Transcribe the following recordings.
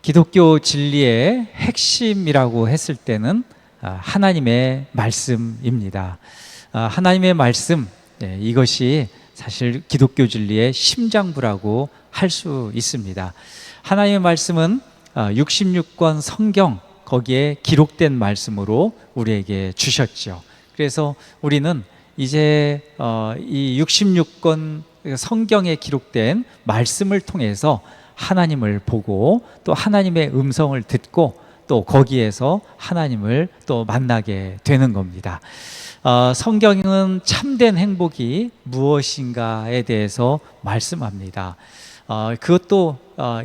기독교 진리의 핵심이라고 했을 때는 하나님의 말씀입니다. 하나님의 말씀, 이것이 사실 기독교 진리의 심장부라고 할 수 있습니다. 하나님의 말씀은 66권 성경, 거기에 기록된 말씀으로 우리에게 주셨죠. 그래서 우리는 이제 이 66권 성경에 기록된 말씀을 통해서 하나님을 보고 또 하나님의 음성을 듣고 또 거기에서 하나님을 또 만나게 되는 겁니다. 성경은 참된 행복이 무엇인가에 대해서 말씀합니다. 그것도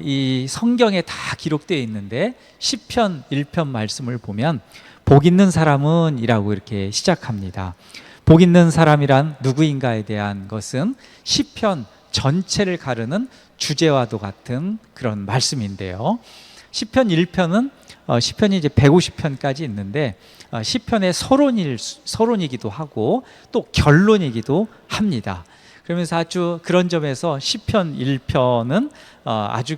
이 성경에 다 기록되어 있는데 시편 1편 말씀을 보면 복 있는 사람은 이라고 이렇게 시작합니다. 복 있는 사람이란 누구인가에 대한 것은 시편 전체를 가르는 주제와도 같은 그런 말씀인데요. 시편 1편은 시편이 이제 150편까지 있는데 시편의 서론이기도 하고 또 결론이기도 합니다. 그러면서 아주 그런 점에서 시편 1편은 아주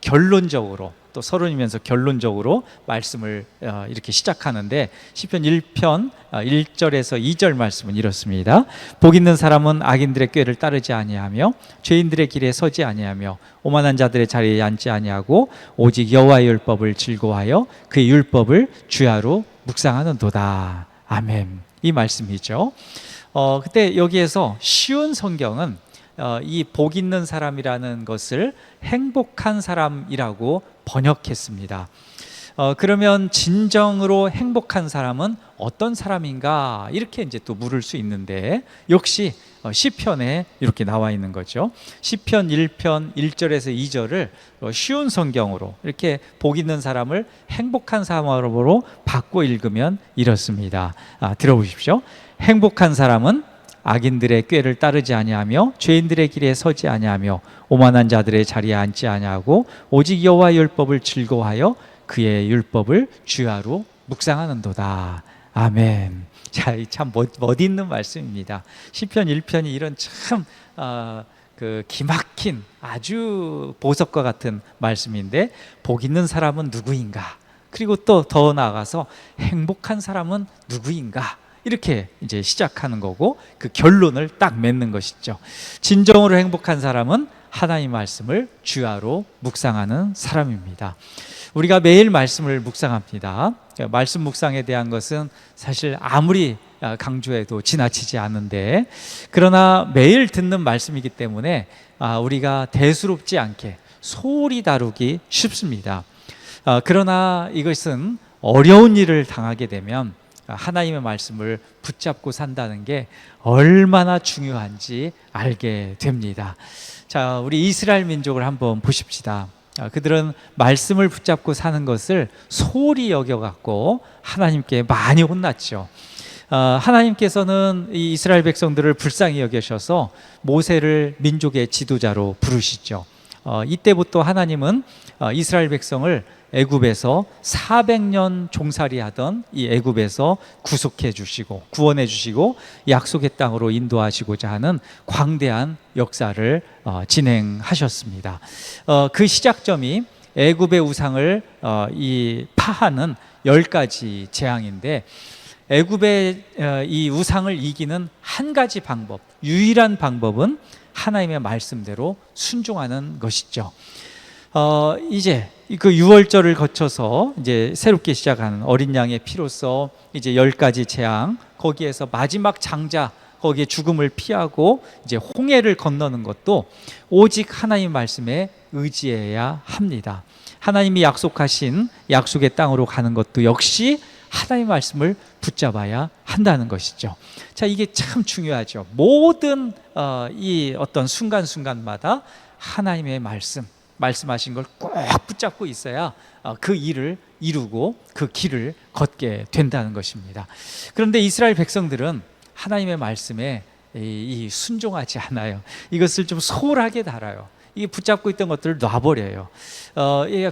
결론적으로 또 서론이면서 결론적으로 말씀을 이렇게 시작하는데 시편 1편 1절에서 2절 말씀은 이렇습니다. 복 있는 사람은 악인들의 꾀를 따르지 아니하며 죄인들의 길에 서지 아니하며 오만한 자들의 자리에 앉지 아니하고 오직 여호와의 율법을 즐거워하여 그의 율법을 주야로 묵상하는도다. 아멘. 이 말씀이죠. 그때 여기에서 쉬운 성경은 이 복 있는 사람이라는 것을 행복한 사람이라고 번역했습니다. 그러면 진정으로 행복한 사람은 어떤 사람인가 이렇게 이제 또 물을 수 있는데 역시 시편에 이렇게 나와 있는 거죠. 시편 1편 1절에서 2절을 쉬운 성경으로 이렇게 복 있는 사람을 행복한 사람으로 바꿔 읽으면 이렇습니다. 들어보십시오. 행복한 사람은 악인들의 꾀를 따르지 아니하며 죄인들의 길에 서지 아니하며 오만한 자들의 자리에 앉지 아니하고 오직 여호와의 율법을 즐거워하여 그의 율법을 주야로 묵상하는도다. 아멘. 자, 참 멋있는 말씀입니다. 시편 1편이 이런 참 기막힌 아주 보석과 같은 말씀인데 복 있는 사람은 누구인가? 그리고 또 더 나아가서 행복한 사람은 누구인가? 이렇게 이제 시작하는 거고 그 결론을 딱 맺는 것이죠. 진정으로 행복한 사람은 하나님 말씀을 주야로 묵상하는 사람입니다. 우리가 매일 말씀을 묵상합니다. 말씀 묵상에 대한 것은 사실 아무리 강조해도 지나치지 않은데 그러나 매일 듣는 말씀이기 때문에 우리가 대수롭지 않게 소홀히 다루기 쉽습니다. 그러나 이것은 어려운 일을 당하게 되면 하나님의 말씀을 붙잡고 산다는 게 얼마나 중요한지 알게 됩니다. 자, 우리 이스라엘 민족을 한번 보십시다. 그들은 말씀을 붙잡고 사는 것을 소홀히 여겨갖고 하나님께 많이 혼났죠. 하나님께서는 이 이스라엘 백성들을 불쌍히 여기셔서 모세를 민족의 지도자로 부르시죠. 이때부터 하나님은 이스라엘 백성을 애굽에서 400년 종살이하던 이 애굽에서 구속해 주시고 구원해 주시고 약속의 땅으로 인도하시고자 하는 광대한 역사를 진행하셨습니다. 그 시작점이 애굽의 우상을 파하는 10가지 재앙인데 애굽의 이 우상을 이기는 한 가지 방법, 유일한 방법은 하나님의 말씀대로 순종하는 것이죠. 이제 그 6월절을 거쳐서 이제 새롭게 시작하는 어린 양의 피로써 이제 10가지 재앙, 거기에서 마지막 장자, 거기에 죽음을 피하고 이제 홍해를 건너는 것도 오직 하나님 말씀에 의지해야 합니다. 하나님이 약속하신 약속의 땅으로 가는 것도 역시 하나님 말씀을 붙잡아야 한다는 것이죠. 자, 이게 참 중요하죠. 모든 이 어떤 순간순간마다 하나님의 말씀하신 걸 꼭 붙잡고 있어야 그 일을 이루고 그 길을 걷게 된다는 것입니다. 그런데 이스라엘 백성들은 하나님의 말씀에 순종하지 않아요. 이것을 좀 소홀하게 다뤄요. 이 붙잡고 있던 것들을 놔버려요.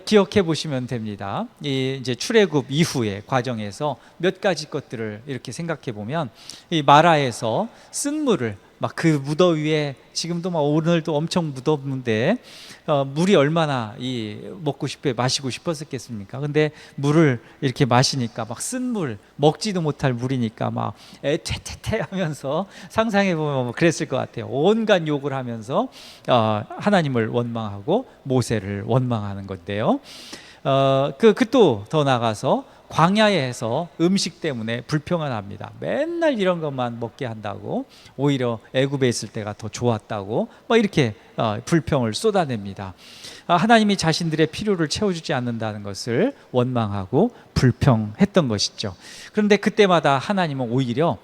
기억해 보시면 됩니다. 이제 출애굽 이후의 과정에서 몇 가지 것들을 이렇게 생각해 보면 이 마라에서 쓴물을 막 그 무더위에 지금도 막 오늘도 엄청 무덥는데 물이 얼마나 먹고 싶어 마시고 싶었었겠습니까? 근데 물을 이렇게 마시니까 막 쓴 물, 먹지도 못할 물이니까 막 퇴퇴퇴 하면서 상상해 보면 뭐 그랬을 것 같아요. 온갖 욕을 하면서 하나님을 원망하고 모세를 원망하는 건데요. 또 더 나가서 광야에서 음식 때문에 불평을 합니다. 맨날 이런 것만 먹게 한다고, 오히려 애굽에 있을 때가 더 좋았다고 뭐 이렇게 불평을 쏟아냅니다. 하나님이 자신들의 필요를 채워주지 않는다는 것을 원망하고 불평했던 것이죠. 그런데 그때마다 하나님은 오히려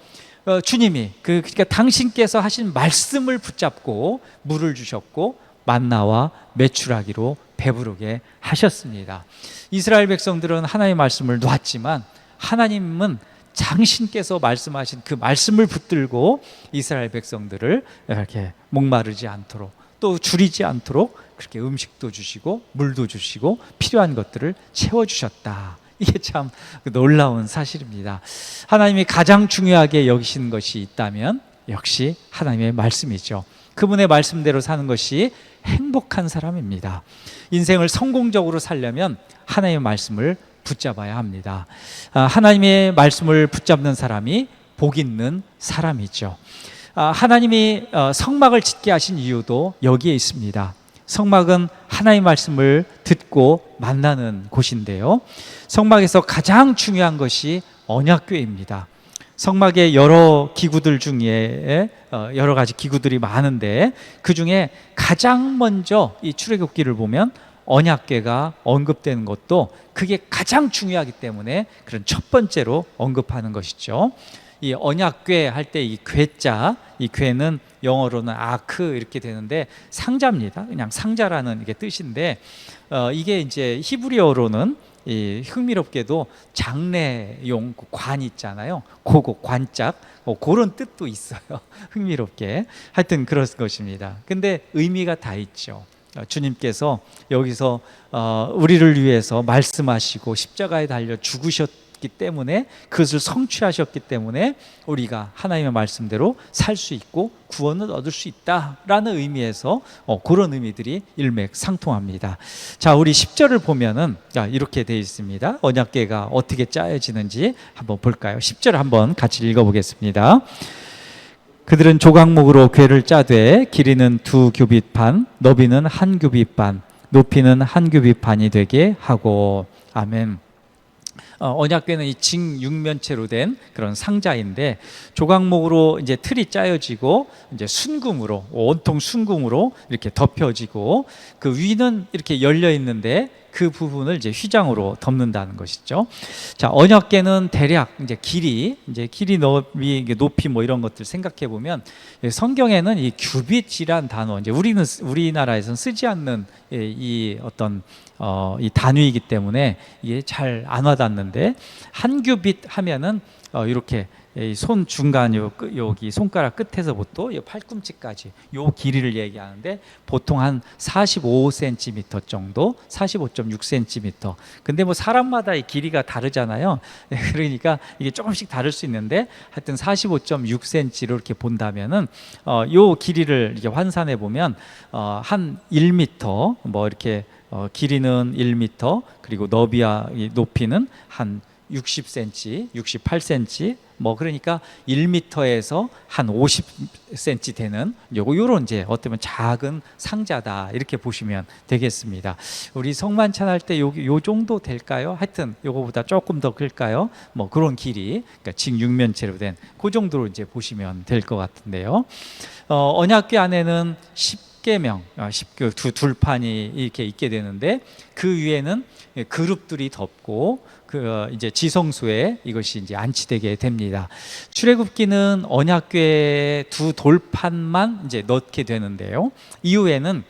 주님이 그러니까 당신께서 하신 말씀을 붙잡고 물을 주셨고 만나와 메추라기로 배부르게 하셨습니다. 이스라엘 백성들은 하나님의 말씀을 놓았지만 하나님은 당신께서 말씀하신 그 말씀을 붙들고 이스라엘 백성들을 이렇게 목마르지 않도록 또 줄이지 않도록 그렇게 음식도 주시고 물도 주시고 필요한 것들을 채워주셨다. 이게 참 놀라운 사실입니다. 하나님이 가장 중요하게 여기시는 것이 있다면 역시 하나님의 말씀이죠. 그분의 말씀대로 사는 것이 행복한 사람입니다. 인생을 성공적으로 살려면 하나님의 말씀을 붙잡아야 합니다. 하나님의 말씀을 붙잡는 사람이 복 있는 사람이죠. 하나님이 성막을 짓게 하신 이유도 여기에 있습니다. 성막은 하나님의 말씀을 듣고 만나는 곳인데요. 성막에서 가장 중요한 것이 언약궤입니다. 성막의 여러 기구들 중에 여러 가지 기구들이 많은데 그 중에 가장 먼저 이 출애굽기를 보면 언약궤가 언급되는 것도 그게 가장 중요하기 때문에 그런 첫 번째로 언급하는 것이죠. 이 언약궤 할 때 이 궤자, 이 궤는 영어로는 아크 이렇게 되는데 상자입니다. 그냥 상자라는 이게 뜻인데 이게 이제 히브리어로는 흥미롭게도 장례용 관 있잖아요. 그거 관짝 그런 뜻도 있어요. 흥미롭게 하여튼 그런 것입니다. 근데 의미가 다 있죠. 주님께서 여기서 우리를 위해서 말씀하시고 십자가에 달려 죽으셨기 때문에 그것을 성취하셨기 때문에 우리가 하나님의 말씀대로 살 수 있고 구원을 얻을 수 있다라는 의미에서 그런 의미들이 일맥상통합니다. 자, 우리 10절을 보면은 이렇게 되어 있습니다. 언약궤가 어떻게 짜여지는지 한번 볼까요? 10절 한번 같이 읽어보겠습니다. 그들은 조각목으로 궤를 짜되 길이는 2규빗 반, 너비는 1규빗 반, 높이는 1규빗 반이 되게 하고. 아멘. 언약궤는 이 직육면체로 된 그런 상자인데 조각목으로 이제 틀이 짜여지고 이제 순금으로 온통 순금으로 이렇게 덮여지고 그 위는 이렇게 열려 있는데 그 부분을 이제 휘장으로 덮는다는 것이죠. 자, 언약궤는 대략 이제 길이 너비 높이 뭐 이런 것들 생각해 보면 성경에는 이 규빗이란 단어 이제 우리나라에서는 쓰지 않는 이 어떤 이 단위이기 때문에 이게 잘 안 와닿는데 한 규빗 하면은 이렇게 손 중간 여기 손가락 끝에서부터 이 팔꿈치까지 요 길이를 얘기하는데 보통 한 45cm 정도, 45.6cm. 근데 뭐 사람마다 이 길이가 다르잖아요. 그러니까 이게 조금씩 다를 수 있는데 하여튼 45.6cm로 이렇게 본다면은 요 길이를 이렇게 환산해 보면 한 1m 뭐 이렇게 길이는 1m 그리고 높이는 한 60cm, 68cm 뭐 그러니까 1m에서 한 50cm 되는 요런 이제 어쩌면 작은 상자다 이렇게 보시면 되겠습니다. 우리 성만찬 할 때 요 정도 될까요? 하여튼 요거보다 조금 더 클까요? 뭐 그런 길이 그러니까 직육면체로 된 그 정도로 이제 보시면 될 것 같은데요. 언약궤 안에는 10계명, 둘판이 이렇게 있게 되는데 그 위에는 그룹들이 덮고 이제 지성소에 이것이 이제 안치되게 됩니다. 출애굽기는 언약궤 2돌판만 이제 넣게 되는데요. 이후에는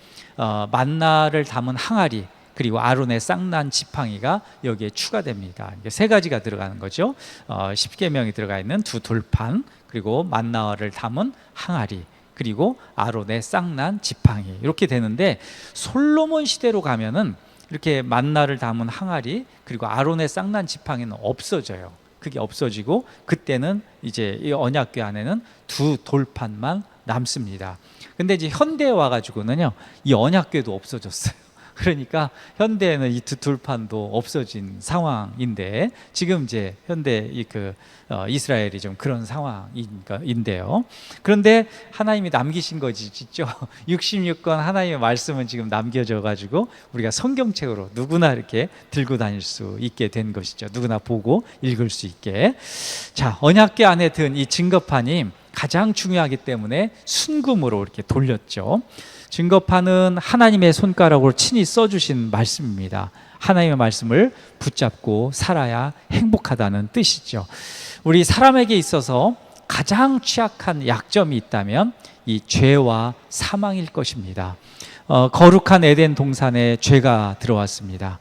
만나를 담은 항아리 그리고 아론의 쌍난 지팡이가 여기에 추가됩니다. 세 가지가 들어가는 거죠. 10계명이 들어가 있는 2돌판 그리고 만나를 담은 항아리 그리고 아론의 쌍난 지팡이 이렇게 되는데 솔로몬 시대로 가면은 이렇게 만나를 담은 항아리 그리고 아론의 쌍난 지팡이는 없어져요. 그게 없어지고 그때는 이제 이 언약궤 안에는 2돌판만 남습니다. 근데 이제 현대에 와가지고는요, 이 언약궤도 없어졌어요. 그러니까 현대에는 이 두툴판도 없어진 상황인데, 지금 이제 현대 이스라엘이 좀 그런 상황인데요. 그런데 하나님이 남기신 것이죠. 66권 하나님의 말씀은 지금 남겨져 가지고 우리가 성경책으로 누구나 이렇게 들고 다닐 수 있게 된 것이죠. 누구나 보고 읽을 수 있게. 자, 언약궤 안에 든 이 증거판이 가장 중요하기 때문에 순금으로 이렇게 돌렸죠. 증거판은 하나님의 손가락으로 친히 써주신 말씀입니다. 하나님의 말씀을 붙잡고 살아야 행복하다는 뜻이죠. 우리 사람에게 있어서 가장 취약한 약점이 있다면 이 죄와 사망일 것입니다. 거룩한 에덴 동산에 죄가 들어왔습니다.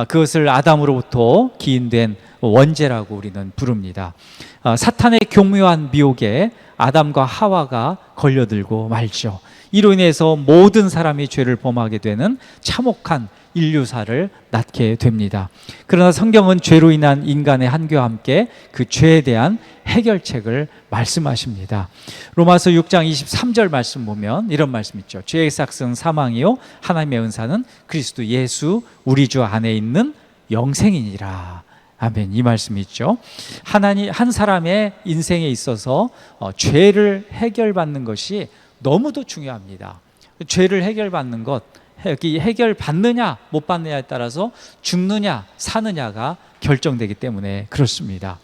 그것을 아담으로부터 기인된 원죄라고 우리는 부릅니다. 사탄의 교묘한 미혹에 아담과 하와가 걸려들고 말죠. 이로 인해서 모든 사람이 죄를 범하게 되는 참혹한 인류사를 낳게 됩니다. 그러나 성경은 죄로 인한 인간의 한계와 함께 그 죄에 대한 해결책을 말씀하십니다. 로마서 6장 23절 말씀 보면 이런 말씀 있죠. 죄의 삭은 사망이요 하나님의 은사는 그리스도 예수 우리 주 안에 있는 영생이니라. 아멘. 이 말씀이 있죠. 하나님 한 사람의 인생에 있어서 죄를 해결받는 것이 너무도 중요합니다. 죄를 해결받는 것, 해결받느냐 못 받느냐에 따라서 죽느냐 사느냐가 결정되기 때문에 그렇습니다.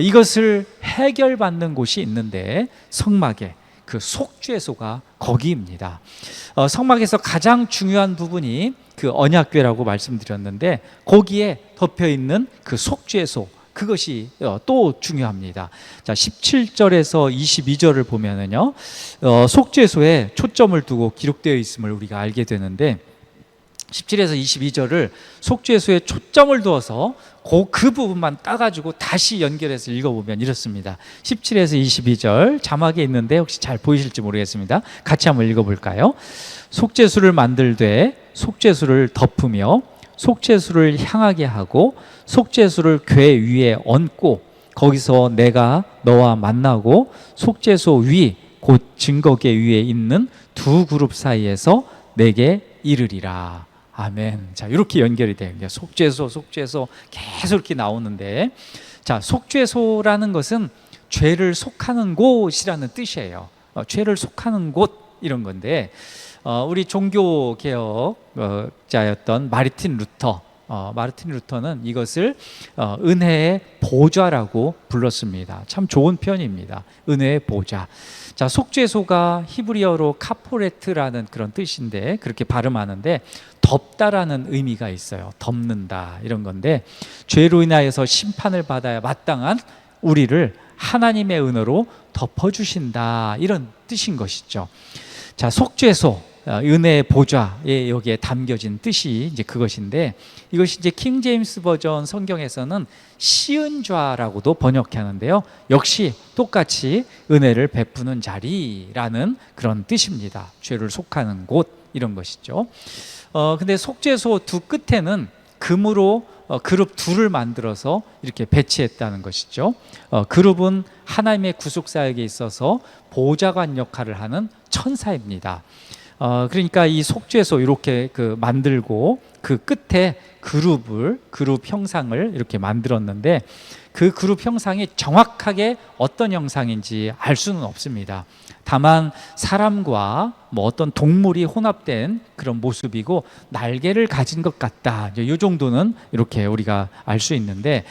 이것을 해결받는 곳이 있는데 성막에 그 속죄소가 거기입니다. 성막에서 가장 중요한 부분이 그 언약궤라고 말씀드렸는데 거기에 덮여 있는 그 속죄소, 그것이 또 중요합니다. 자, 17절에서 22절을 보면은요, 속죄소에 초점을 두고 기록되어 있음을 우리가 알게 되는데 17에서 22절을 속죄소에 초점을 두어서 그 부분만 따가지고 다시 연결해서 읽어보면 이렇습니다. 17에서 22절 자막에 있는데 혹시 잘 보이실지 모르겠습니다. 같이 한번 읽어볼까요? 속죄소를 만들되 속죄소를 덮으며 속죄소를 향하게 하고 속죄소를 궤 위에 얹고 거기서 내가 너와 만나고 속죄소 위 곧 증거궤 위에 있는 두 그룹 사이에서 내게 이르리라. 아멘. 자, 이렇게 연결이 돼요. 속죄소 계속 이렇게 나오는데, 자, 속죄소라는 것은 죄를 속하는 곳이라는 뜻이에요. 죄를 속하는 곳 이런 건데, 우리 종교 개혁자였던 마르틴 루터는 이것을 은혜의 보좌라고 불렀습니다. 참 좋은 표현입니다. 은혜의 보좌. 자, 속죄소가 히브리어로 카포레트라는 그런 뜻인데 그렇게 발음하는데 덮다라는 의미가 있어요. 덮는다 이런 건데 죄로 인하여서 심판을 받아야 마땅한 우리를 하나님의 은혜로 덮어주신다 이런 뜻인 것이죠. 자, 속죄소, 은혜의 보좌에 여기에 담겨진 뜻이 이제 그것인데 이것이 이제 킹 제임스 버전 성경에서는 시은좌라고도 번역하는데요. 역시 똑같이 은혜를 베푸는 자리라는 그런 뜻입니다. 죄를 속하는 곳 이런 것이죠. 근데 속죄소 두 끝에는 금으로 그룹 둘을 만들어서 이렇게 배치했다는 것이죠. 그룹은 하나님의 구속사역에 있어서 보좌관 역할을 하는 천사입니다. 그러니까 이 속죄소 이렇게 만들고 그 끝에 그룹 형상을 이렇게 만들었는데 그 그룹 형상이 정확하게 어떤 형상인지 알 수는 없습니다. 다만 사람과 어떤 동물이 혼합된 그런 모습이고 날개를 가진 것 같다. 이 정도는 이렇게 우리가 알 수 있는데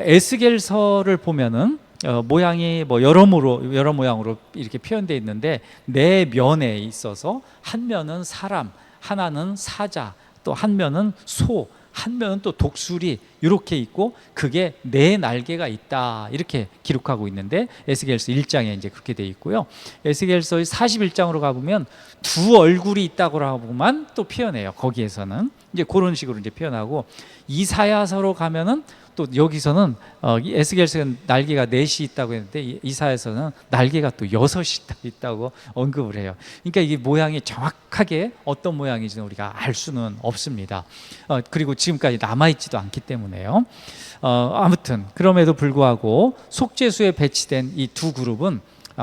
에스겔서를 보면은 모양이 여러 모양으로 이렇게 표현되어 있는데 네 면에 있어서 한 면은 사람, 하나는 사자, 또 한 면은 소, 한 면은 또 독수리 이렇게 있고 그게 네 날개가 있다 이렇게 기록하고 있는데 에스겔서 1장에 이제 그렇게 돼 있고요. 에스겔서 41장으로 가보면 두 얼굴이 있다고 하고만 또 표현해요. 거기에서는 이제 그런 식으로 이제 표현하고 이사야서로 가면은 또 여기서는 에스겔서는 날개가 넷이 있다고 했는데 이사야서는 날개가 또 6이 있다고 언급을 해요. 그러니까 이게 모양이 정확하게 어떤 모양인지는 우리가 알 수는 없습니다. 그리고 지금까지 남아있지도 않기 때문에요. 아무튼 그럼에도 불구하고 속죄소에 배치된 이 두 그룹은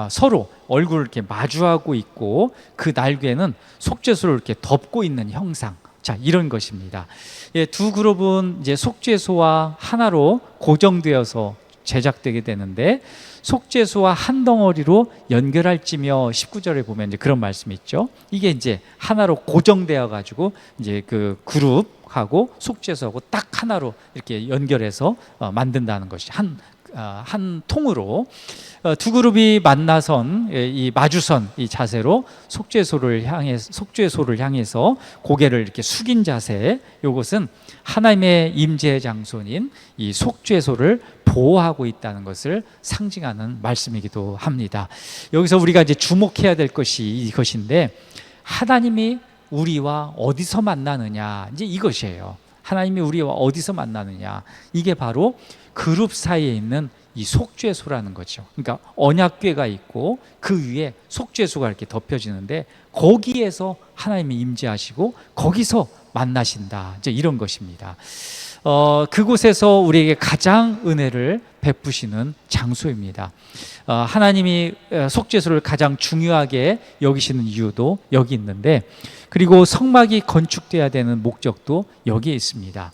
서로 얼굴을 이렇게 마주하고 있고 그 날개는 속죄소를 이렇게 덮고 있는 형상. 자, 이런 것입니다. 예, 두 그룹은 이제 속죄소와 하나로 고정되어서 제작되게 되는데 속죄소와 한 덩어리로 연결할지며 19절에 보면 이제 그런 말씀이 있죠. 이게 이제 하나로 고정되어 가지고 이제 그 그룹하고 속죄소하고 딱 하나로 이렇게 연결해서 만든다는 것이 한 통으로 두 그룹이 만나선 이 마주선 이 자세로 속죄소를 향해서 고개를 이렇게 숙인 자세, 이것은 하나님의 임재 장소인 이 속죄소를 보호하고 있다는 것을 상징하는 말씀이기도 합니다. 여기서 우리가 이제 주목해야 될 것이 이것인데, 하나님이 우리와 어디서 만나느냐, 이제 이것이에요. 하나님이 우리와 어디서 만나느냐, 이게 바로 그룹 사이에 있는 이 속죄소라는 거죠. 그러니까 언약궤가 있고 그 위에 속죄소가 이렇게 덮여지는데 거기에서 하나님이 임재하시고 거기서 만나신다, 이제 이런 것입니다. 그곳에서 우리에게 가장 은혜를 베푸시는 장소입니다. 하나님이 속죄소를 가장 중요하게 여기시는 이유도 여기 있는데, 그리고 성막이 건축돼야 되는 목적도 여기에 있습니다.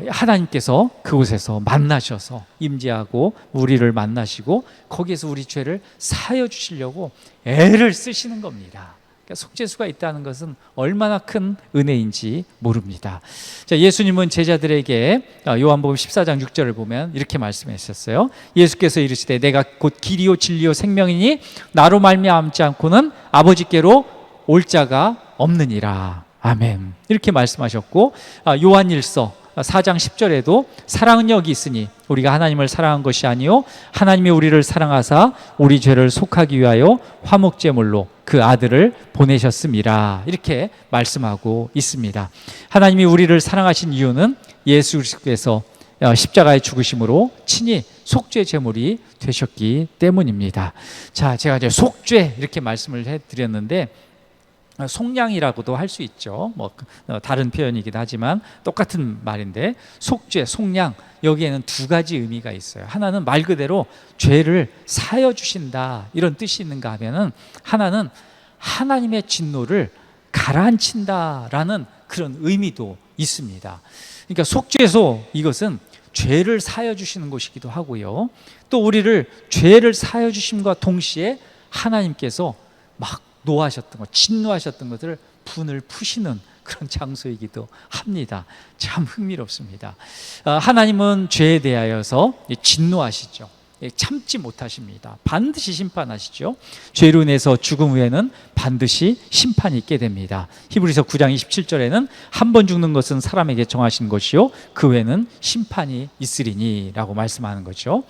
하나님께서 그곳에서 만나셔서 임재하고 우리를 만나시고 거기에서 우리 죄를 사하여 주시려고 애를 쓰시는 겁니다. 그러니까 속죄소가 있다는 것은 얼마나 큰 은혜인지 모릅니다. 자, 예수님은 제자들에게 요한복음 14장 6절을 보면 이렇게 말씀하셨어요. 예수께서 이르시되 내가 곧 길이요 진리요 생명이니 나로 말미암지 않고는 아버지께로 올 자가 없느니라. 아멘. 이렇게 말씀하셨고, 요한일서 4장 10절에도 사랑은 여기 있으니 우리가 하나님을 사랑한 것이 아니요 하나님이 우리를 사랑하사 우리 죄를 속하기 위하여 화목제물로 그 아들을 보내셨음이라, 이렇게 말씀하고 있습니다. 하나님이 우리를 사랑하신 이유는 예수 그리스도께서 십자가의 죽으심으로 친히 속죄 제물이 되셨기 때문입니다. 자, 제가 이제 속죄 이렇게 말씀을 해드렸는데, 속량이라고도 할 수 있죠. 다른 표현이기도 하지만 똑같은 말인데, 속죄, 속량, 여기에는 두 가지 의미가 있어요. 하나는 말 그대로 죄를 사하여 주신다, 이런 뜻이 있는가 하면은, 하나는 하나님의 진노를 가라앉힌다라는 그런 의미도 있습니다. 그러니까 속죄소, 이것은 죄를 사하여 주시는 곳이기도 하고요, 또 우리를 죄를 사하여 주심과 동시에 하나님께서 막 노하셨던 것, 진노하셨던 것들을 분을 푸시는 그런 장소이기도 합니다. 참 흥미롭습니다. 하나님은 죄에 대하여서 진노하시죠. 참지 못하십니다. 반드시 심판하시죠. 죄로 인해서 죽음 후에는 반드시 심판이 있게 됩니다. 히브리서 9장 27절에는 한 번 죽는 것은 사람에게 정하신 것이요 그 후에는 심판이 있으리니 라고 말씀하는 거죠.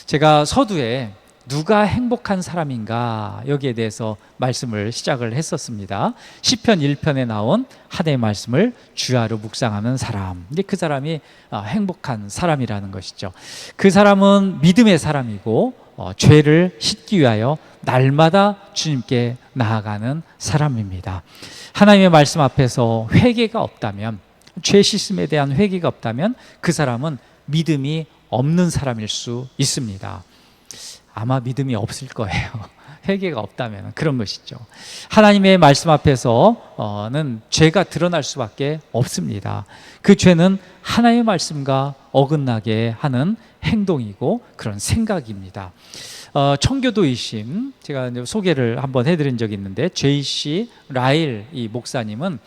제가 서두에 누가 행복한 사람인가, 여기에 대해서 말씀을 시작을 했었습니다. 시편 1편에 나온 하나님의 말씀을 주야로 묵상하는 사람, 이제 그 사람이 행복한 사람이라는 것이죠. 그 사람은 믿음의 사람이고 죄를 씻기 위하여 날마다 주님께 나아가는 사람입니다. 하나님의 말씀 앞에서 회개가 없다면, 죄 씻음에 대한 회개가 없다면 그 사람은 믿음이 없는 사람일 수 있습니다. 아마 믿음이 없을 거예요. 회개가 없다면 그런 것이죠. 하나님의 말씀 앞에서는 죄가 드러날 수밖에 없습니다. 그 죄는 하나님의 말씀과 어긋나게 하는 행동이고 그런 생각입니다. 청교도이신, 제가 소개를 한번 해드린 적이 있는데, JC 라일 이 목사님은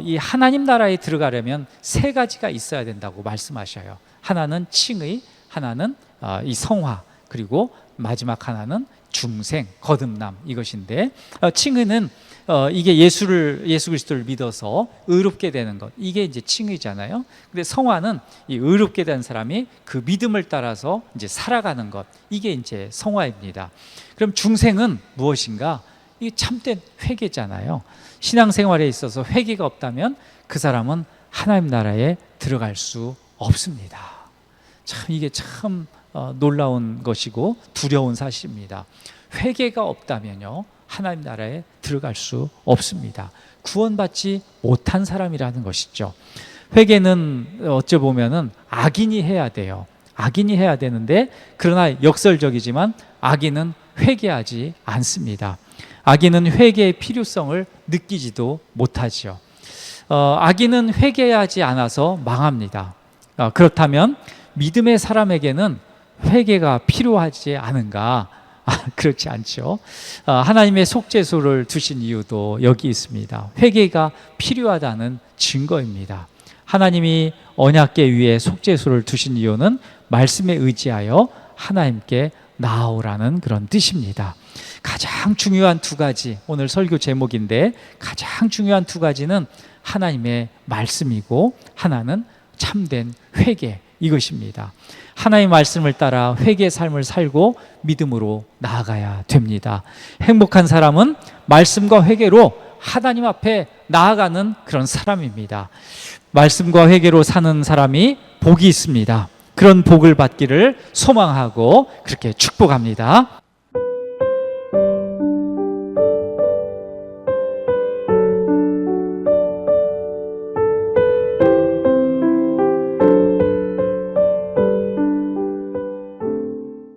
이 하나님 나라에 들어가려면 세 가지가 있어야 된다고 말씀하셔요. 하나는 칭의, 하나는 이 성화, 그리고 마지막 하나는 중생, 거듭남, 이것인데, 칭의는 이게 예수 그리스도를 믿어서 의롭게 되는 것, 이게 이제 칭의잖아요. 근데 성화는 이 의롭게 된 사람이 그 믿음을 따라서 이제 살아가는 것, 이게 이제 성화입니다. 그럼 중생은 무엇인가? 이게 참된 회개잖아요. 신앙생활에 있어서 회개가 없다면 그 사람은 하나님 나라에 들어갈 수 없습니다. 참 이게 참 놀라운 것이고 두려운 사실입니다. 회개가 없다면요, 하나님 나라에 들어갈 수 없습니다. 구원받지 못한 사람이라는 것이죠. 회개는 어찌 보면은 악인이 해야 돼요. 악인이 해야 되는데, 그러나 역설적이지만 악인은 회개하지 않습니다. 악인은 회개의 필요성을 느끼지도 못하지요. 악인은 회개하지 않아서 망합니다. 그렇다면 믿음의 사람에게는 회개가 필요하지 않은가? 그렇지 않죠. 하나님의 속죄소를 두신 이유도 여기 있습니다. 회개가 필요하다는 증거입니다. 하나님이 언약궤 위에 속죄소를 두신 이유는 말씀에 의지하여 하나님께 나아오라는 그런 뜻입니다. 가장 중요한 두 가지, 오늘 설교 제목인데 가장 중요한 두 가지는 하나님의 말씀이고 하나는 참된 회개, 이것입니다. 하나님의 말씀을 따라 회개의 삶을 살고 믿음으로 나아가야 됩니다. 행복한 사람은 말씀과 회개로 하나님 앞에 나아가는 그런 사람입니다. 말씀과 회개로 사는 사람이 복이 있습니다. 그런 복을 받기를 소망하고 그렇게 축복합니다.